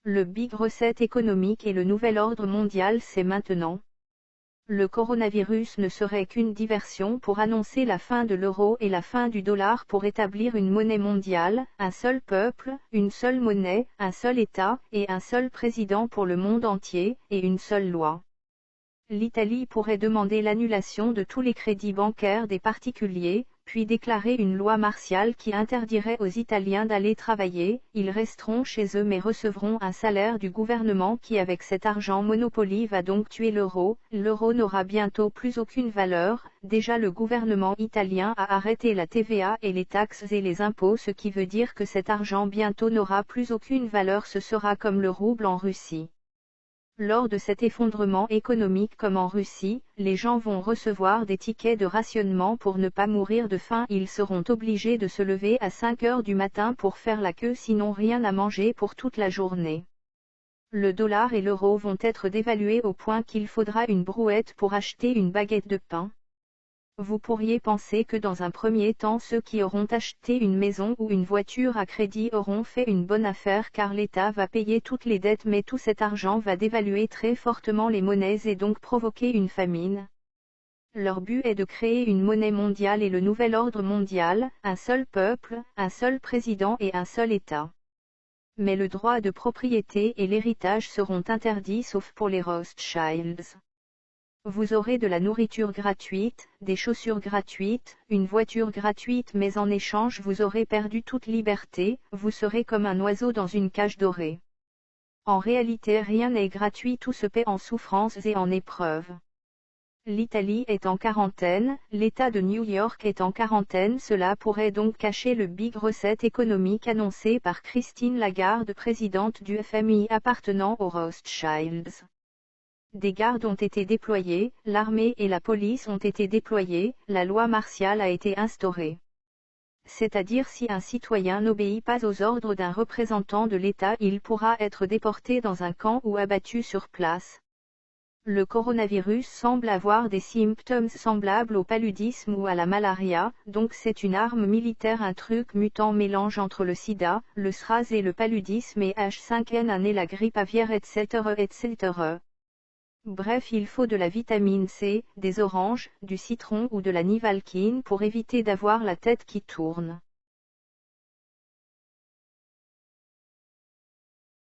Le Big Reset économique et le nouvel ordre mondial, c'est maintenant. Le coronavirus ne serait qu'une diversion pour annoncer la fin de l'euro et la fin du dollar pour établir une monnaie mondiale, un seul peuple, une seule monnaie, un seul État, et un seul président pour le monde entier, et une seule loi. L'Italie pourrait demander l'annulation de tous les crédits bancaires des particuliers, puis déclarer une loi martiale qui interdirait aux Italiens d'aller travailler, ils resteront chez eux mais recevront un salaire du gouvernement qui avec cet argent Monopoly va donc tuer l'euro n'aura bientôt plus aucune valeur, déjà le gouvernement italien a arrêté la TVA et les taxes et les impôts ce qui veut dire que cet argent bientôt n'aura plus aucune valeur, ce sera comme le rouble en Russie. Lors de cet effondrement économique comme en Russie, les gens vont recevoir des tickets de rationnement pour ne pas mourir de faim. Ils seront obligés de se lever à 5 heures du matin pour faire la queue sinon rien à manger pour toute la journée. Le dollar et l'euro vont être dévalués au point qu'il faudra une brouette pour acheter une baguette de pain. Vous pourriez penser que dans un premier temps ceux qui auront acheté une maison ou une voiture à crédit auront fait une bonne affaire car l'État va payer toutes les dettes mais tout cet argent va dévaluer très fortement les monnaies et donc provoquer une famine. Leur but est de créer une monnaie mondiale et le nouvel ordre mondial, un seul peuple, un seul président et un seul État. Mais le droit de propriété et l'héritage seront interdits sauf pour les Rothschilds. Vous aurez de la nourriture gratuite, des chaussures gratuites, une voiture gratuite mais en échange vous aurez perdu toute liberté, vous serez comme un oiseau dans une cage dorée. En réalité rien n'est gratuit, tout se paie en souffrance et en épreuve. L'Italie est en quarantaine, l'État de New York est en quarantaine, cela pourrait donc cacher le Big Reset économique annoncé par Christine Lagarde, présidente du FMI appartenant aux Rothschilds. Des gardes ont été déployés, l'armée et la police ont été déployés, la loi martiale a été instaurée. C'est-à-dire si un citoyen n'obéit pas aux ordres d'un représentant de l'État, il pourra être déporté dans un camp ou abattu sur place. Le coronavirus semble avoir des symptômes semblables au paludisme ou à la malaria, donc c'est une arme militaire, un truc mutant mélange entre le sida, le SRAS et le paludisme et H5N1 et la grippe aviaire etc. etc. Bref, il faut de la vitamine C, des oranges, du citron ou de la nivalquine pour éviter d'avoir la tête qui tourne.